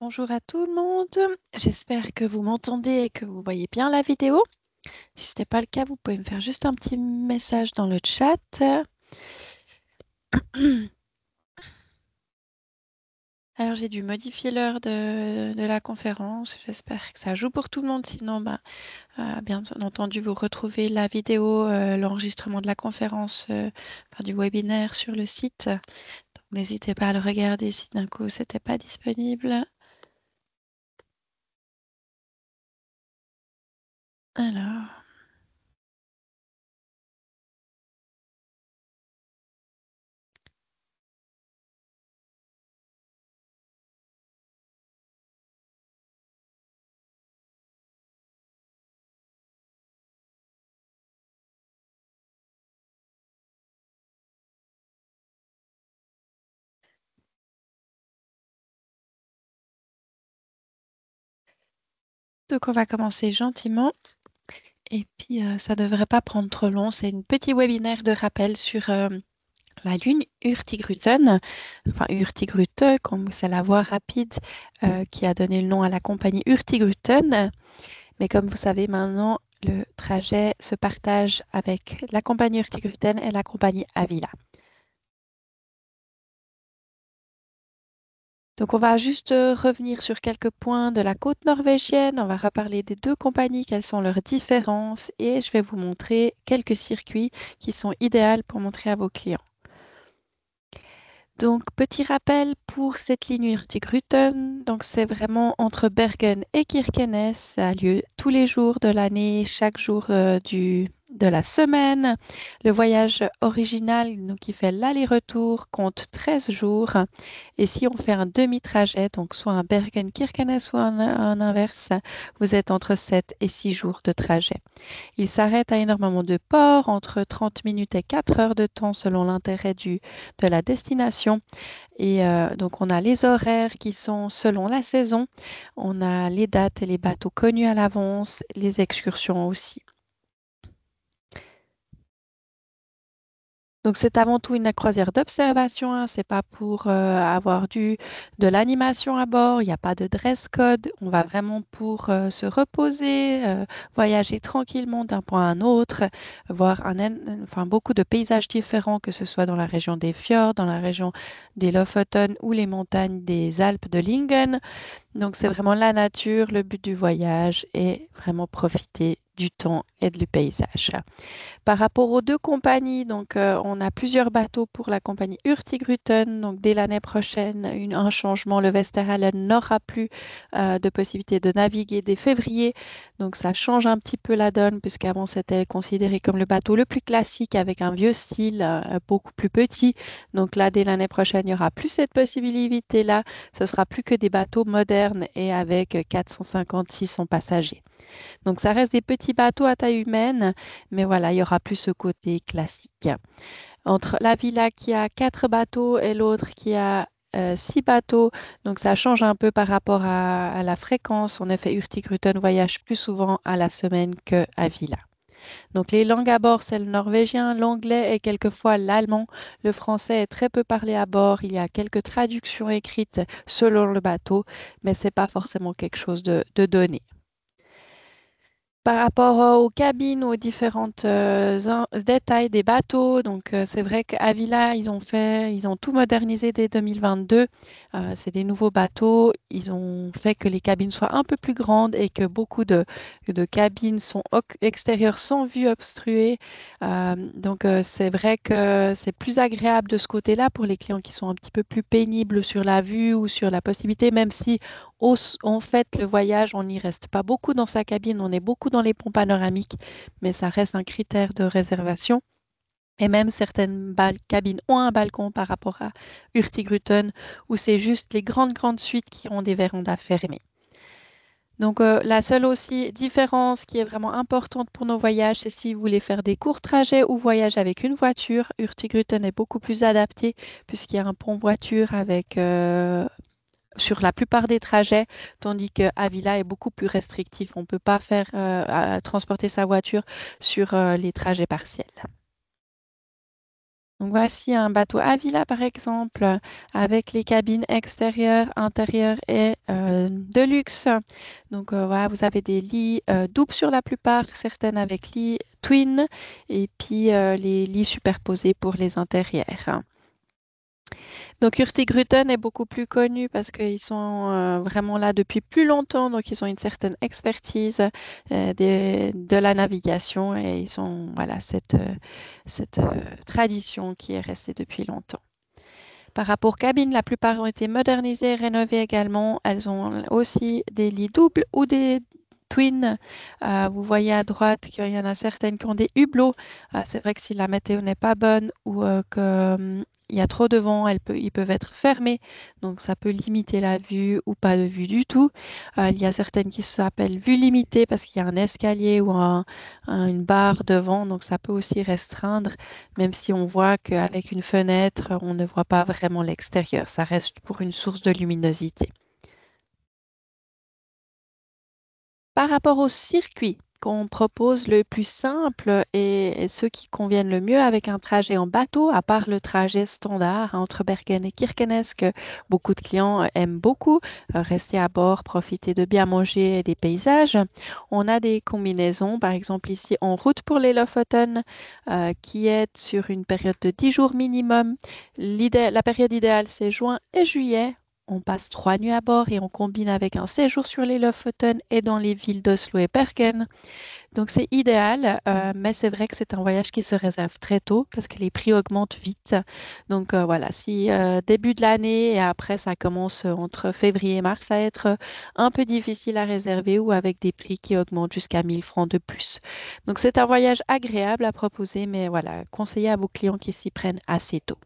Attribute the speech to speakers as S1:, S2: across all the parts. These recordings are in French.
S1: Bonjour à tout le monde. J'espère que vous m'entendez et que vous voyez bien la vidéo. Si ce n'est pas le cas, vous pouvez me faire juste un petit message dans le chat. Alors, j'ai dû modifier l'heure de la conférence. J'espère que ça joue pour tout le monde. Sinon, bien entendu, vous retrouvez la vidéo, l'enregistrement de la conférence, enfin, du webinaire sur le site. Donc, n'hésitez pas à le regarder si d'un coup, c'était pas disponible. Alors. Donc, on va commencer gentiment. Et puis, ça ne devrait pas prendre trop long. C'est un petit webinaire de rappel sur la lune Hurtigruten, enfin Hurtigrute, comme c'est la voie rapide qui a donné le nom à la compagnie Hurtigruten. Mais comme vous savez maintenant, le trajet se partage avec la compagnie Hurtigruten et la compagnie Avila. Donc, on va juste revenir sur quelques points de la côte norvégienne. On va reparler des deux compagnies, quelles sont leurs différences, et je vais vous montrer quelques circuits qui sont idéaux pour montrer à vos clients. Donc, petit rappel pour cette ligne Hurtigruten. Donc, c'est vraiment entre Bergen et Kirkenes. Ça a lieu tous les jours de l'année, chaque jour de la semaine. Le voyage original, donc, qui fait l'aller-retour, compte 13 jours. Et si on fait un demi-trajet, donc soit un Bergen-Kirkenes ou un inverse, vous êtes entre 7 et 6 jours de trajet. Il s'arrête à énormément de ports, entre 30 minutes et 4 heures de temps selon l'intérêt de la destination. Et donc, on a les horaires qui sont selon la saison. On a les dates et les bateaux connus à l'avance, les excursions aussi. Donc, c'est avant tout une croisière d'observation, hein. C'est pas pour avoir de l'animation à bord. Il n'y a pas de dress code. On va vraiment pour se reposer, voyager tranquillement d'un point à un autre, voir enfin, beaucoup de paysages différents, que ce soit dans la région des fjords, dans la région des Lofoten ou les montagnes des Alpes de Lingen. Donc, c'est vraiment la nature, le but du voyage et vraiment profiter du temps et du paysage. Par rapport aux deux compagnies, donc on a plusieurs bateaux pour la compagnie Hurtigruten. Donc dès l'année prochaine, un changement. Le Westerhallen n'aura plus de possibilité de naviguer dès février. Donc ça change un petit peu la donne puisqu'avant c'était considéré comme le bateau le plus classique avec un vieux style beaucoup plus petit. Donc là, dès l'année prochaine, il n'y aura plus cette possibilité-là. Ce sera plus que des bateaux modernes et avec 450-600 passagers. Donc, ça reste des petits bateaux à taille humaine, mais voilà, il y aura plus ce côté classique. Entre la villa qui a 4 bateaux et l'autre qui a 6 bateaux, donc ça change un peu par rapport à la fréquence. En effet, Hurtigruten voyage plus souvent à la semaine qu'à Villa. Donc, les langues à bord, c'est le norvégien, l'anglais et quelquefois l'allemand. Le français est très peu parlé à bord. Il y a quelques traductions écrites selon le bateau, mais ce n'est pas forcément quelque chose de donné. Par rapport aux cabines, aux différentes détails des bateaux, donc c'est vrai qu'à Villa, ils ont tout modernisé dès 2022. C'est des nouveaux bateaux. Ils ont fait que les cabines soient un peu plus grandes et que beaucoup de cabines sont extérieures sans vue obstruée. Donc c'est vrai que c'est plus agréable de ce côté-là pour les clients qui sont un petit peu plus pénibles sur la vue ou sur la possibilité, même si en fait, le voyage, on n'y reste pas beaucoup dans sa cabine, on est beaucoup dans les ponts panoramiques, mais ça reste un critère de réservation. Et même certaines cabines ont un balcon par rapport à Hurtigruten, où c'est juste les grandes suites qui ont des vérandas fermées. Donc, la seule aussi différence qui est vraiment importante pour nos voyages, c'est si vous voulez faire des courts trajets ou voyager avec une voiture. Hurtigruten est beaucoup plus adapté puisqu'il y a un pont voiture avec sur la plupart des trajets, tandis que Avila est beaucoup plus restrictif. On ne peut pas transporter sa voiture sur les trajets partiels. Donc voici un bateau à villa par exemple, avec les cabines extérieures, intérieures et de luxe. Donc voilà, vous avez des lits doubles sur la plupart, certaines avec lit twin et puis les lits superposés pour les intérieurs. Donc Hurtigruten est beaucoup plus connu parce qu'ils sont vraiment là depuis plus longtemps, donc ils ont une certaine expertise de la navigation et ils ont voilà, cette tradition qui est restée depuis longtemps. Par rapport aux cabines, la plupart ont été modernisées et rénovées également. Elles ont aussi des lits doubles ou des twins. Vous voyez à droite qu'il y en a certaines qui ont des hublots. C'est vrai que si la météo n'est pas bonne ou il y a trop de vent, ils peuvent être fermés. Donc ça peut limiter la vue ou pas de vue du tout. Il y a certaines qui s'appellent vue limitée parce qu'il y a un escalier ou une barre devant. Donc ça peut aussi restreindre même si on voit qu'avec une fenêtre, on ne voit pas vraiment l'extérieur. Ça reste pour une source de luminosité. Par rapport au circuit qu'on propose, le plus simple et ceux qui conviennent le mieux avec un trajet en bateau, à part le trajet standard entre Bergen et Kirkenes, que beaucoup de clients aiment beaucoup, rester à bord, profiter de bien manger et des paysages. On a des combinaisons, par exemple ici en route pour les Lofoten, qui est sur une période de 10 jours minimum. La période idéale, c'est juin et juillet. On passe 3 nuits à bord et on combine avec un séjour sur les Lofoten et dans les villes d'Oslo et Bergen. Donc c'est idéal, mais c'est vrai que c'est un voyage qui se réserve très tôt parce que les prix augmentent vite. Donc voilà, si début de l'année et après ça commence entre février et mars à être un peu difficile à réserver ou avec des prix qui augmentent jusqu'à 1000 francs de plus. Donc c'est un voyage agréable à proposer, mais voilà, conseillez à vos clients qui s'y prennent assez tôt.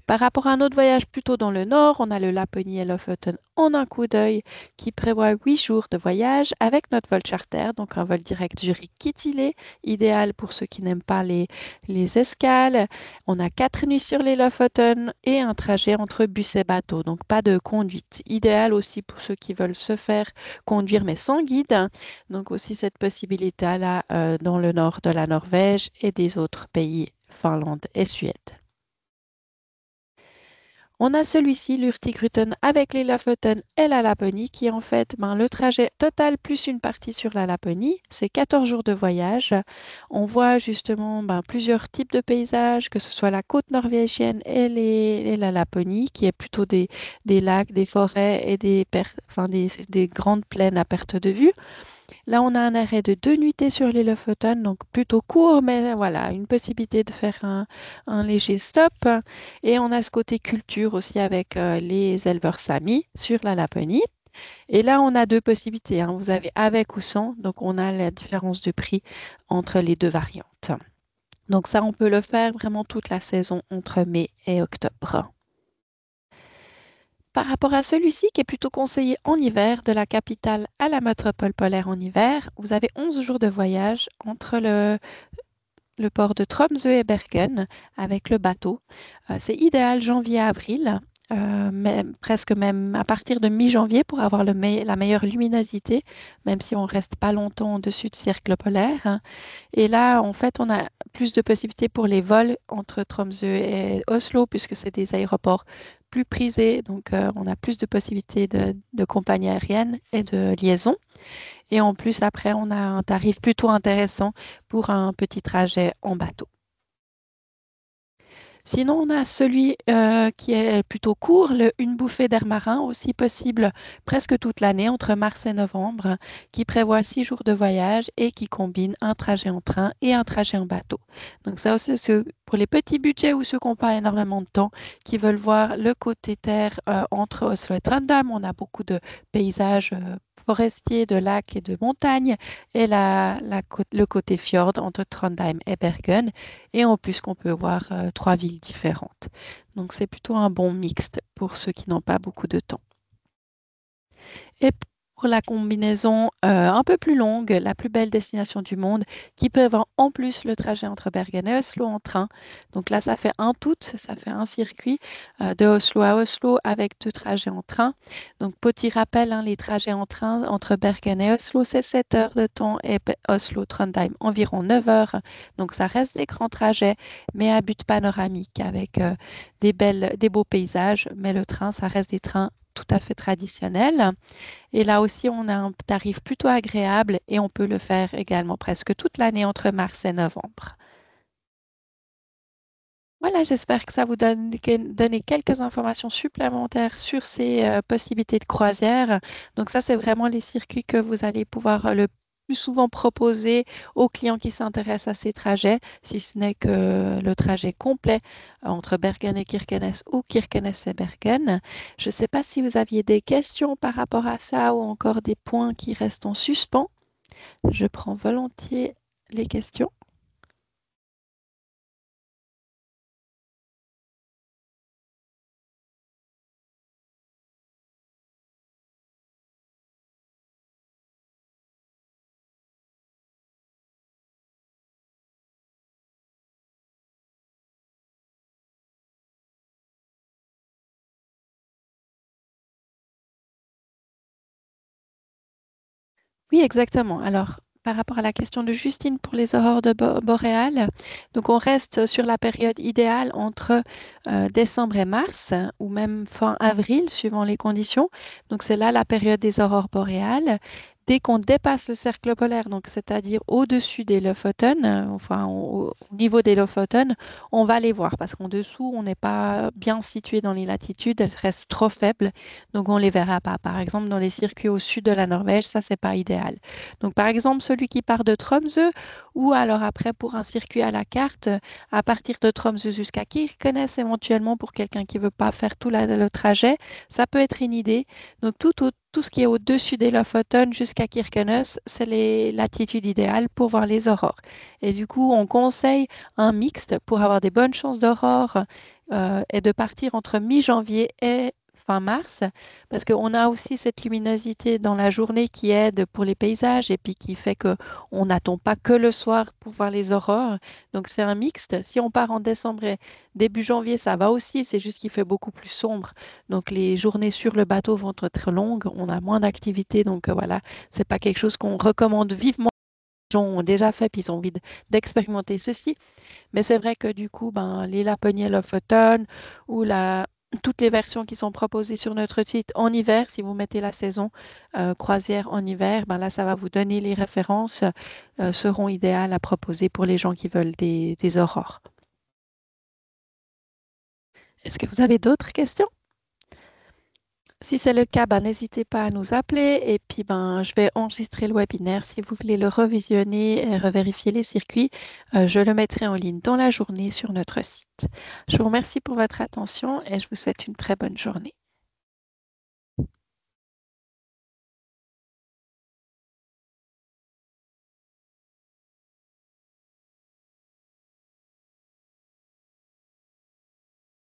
S1: Par rapport à un autre voyage plutôt dans le nord, on a le Laponie et Lofoten en un coup d'œil qui prévoit 8 jours de voyage avec notre vol charter, donc un vol direct Zurich-Kittilä, idéal pour ceux qui n'aiment pas les escales. On a 4 nuits sur les Lofoten et un trajet entre bus et bateau, donc pas de conduite. Idéal aussi pour ceux qui veulent se faire conduire mais sans guide. Donc aussi cette possibilité-là dans le nord de la Norvège et des autres pays, Finlande et Suède. On a celui-ci, l'Hurtigruten, avec les Lofoten et la Laponie, qui est en fait le trajet total plus une partie sur la Laponie. C'est 14 jours de voyage. On voit justement plusieurs types de paysages, que ce soit la côte norvégienne et la Laponie, qui est plutôt des lacs, des forêts et des grandes plaines à perte de vue. Là, on a un arrêt de 2 nuitées sur les Lofoten, donc plutôt court, mais voilà, une possibilité de faire un léger stop. Et on a ce côté culture aussi avec les éleveurs Sami sur la Laponie. Et là, on a deux possibilités, hein. Vous avez avec ou sans, donc on a la différence de prix entre les deux variantes. Donc ça, on peut le faire vraiment toute la saison entre mai et octobre. Par rapport à celui-ci, qui est plutôt conseillé en hiver, de la capitale à la métropole polaire en hiver, vous avez 11 jours de voyage entre le port de Tromsø et Bergen avec le bateau. C'est idéal janvier-avril, mais presque même à partir de mi-janvier pour avoir la meilleure luminosité, même si on reste pas longtemps au-dessus du cercle polaire. Et là, en fait, on a plus de possibilités pour les vols entre Tromsø et Oslo, puisque c'est des aéroports plus prisés. Donc, on a plus de possibilités de compagnies aériennes et de liaisons. Et en plus, après, on a un tarif plutôt intéressant pour un petit trajet en bateau. Sinon, on a celui qui est plutôt court, une bouffée d'air marin, aussi possible presque toute l'année, entre mars et novembre, qui prévoit 6 jours de voyage et qui combine un trajet en train et un trajet en bateau. Donc ça aussi, c'est pour les petits budgets ou ceux qui n'ont pas énormément de temps, qui veulent voir le côté terre entre Oslo et Trondheim. On a beaucoup de paysages forestiers, de lacs et de montagnes, et le côté fjord entre Trondheim et Bergen. Et en plus qu'on peut voir 3 villes différentes. Donc c'est plutôt un bon mixte pour ceux qui n'ont pas beaucoup de temps. Et pour la combinaison un peu plus longue, la plus belle destination du monde, qui prévoit en plus le trajet entre Bergen et Oslo en train. Donc là, ça fait un tout, ça fait un circuit de Oslo à Oslo avec 2 trajets en train. Donc petit rappel, hein, les trajets en train entre Bergen et Oslo, c'est 7 heures de temps et Oslo-Trondheim environ 9 heures. Donc ça reste des grands trajets, mais à but panoramique avec des beaux paysages. Mais le train, ça reste des trains tout à fait traditionnels. Et là aussi, on a un tarif plutôt agréable et on peut le faire également presque toute l'année entre mars et novembre. Voilà, j'espère que ça vous donne quelques informations supplémentaires sur ces possibilités de croisière. Donc ça, c'est vraiment les circuits que vous allez pouvoir le plus souvent proposer aux clients qui s'intéressent à ces trajets, si ce n'est que le trajet complet entre Bergen et Kirkenes ou Kirkenes et Bergen. Je ne sais pas si vous aviez des questions par rapport à ça ou encore des points qui restent en suspens. Je prends volontiers les questions. Oui, exactement. Alors, par rapport à la question de Justine pour les aurores de boréales, donc on reste sur la période idéale entre décembre et mars, ou même fin avril, suivant les conditions. Donc, c'est là la période des aurores boréales. Dès qu'on dépasse le cercle polaire, donc c'est-à-dire au-dessus des Lofoten, enfin au niveau des Lofoten, on va les voir parce qu'en dessous, on n'est pas bien situé dans les latitudes, elles restent trop faibles, donc on les verra pas. Par exemple, dans les circuits au sud de la Norvège, ça, c'est pas idéal. Donc, par exemple, celui qui part de Tromsø, ou alors après pour un circuit à la carte, à partir de Tromsø jusqu'à Kirkenes, éventuellement pour quelqu'un qui veut pas faire tout le trajet, ça peut être une idée. Donc, tout ce qui est au-dessus des Lofoten jusqu'à Kirkenes, c'est les latitudes idéales pour voir les aurores. Et du coup, on conseille un mixte pour avoir des bonnes chances d'aurore et de partir entre mi-janvier et fin mars, parce qu'on a aussi cette luminosité dans la journée qui aide pour les paysages et puis qui fait que on n'attend pas que le soir pour voir les aurores. Donc c'est un mixte. Si on part en décembre et début janvier, ça va aussi, c'est juste qu'il fait beaucoup plus sombre. Donc les journées sur le bateau vont être très longues, on a moins d'activité, donc voilà, c'est pas quelque chose qu'on recommande vivement. Les gens ont déjà fait, puis ils ont envie d'expérimenter ceci. Mais c'est vrai que du coup, ben, les Laponiers Love Autumn ou toutes les versions qui sont proposées sur notre site en hiver, si vous mettez la saison croisière en hiver, ben là, ça va vous donner les références, seront idéales à proposer pour les gens qui veulent des aurores. Est-ce que vous avez d'autres questions? Si c'est le cas, ben, n'hésitez pas à nous appeler et puis ben, je vais enregistrer le webinaire. Si vous voulez le revisionner et revérifier les circuits, je le mettrai en ligne dans la journée sur notre site. Je vous remercie pour votre attention et je vous souhaite une très bonne journée.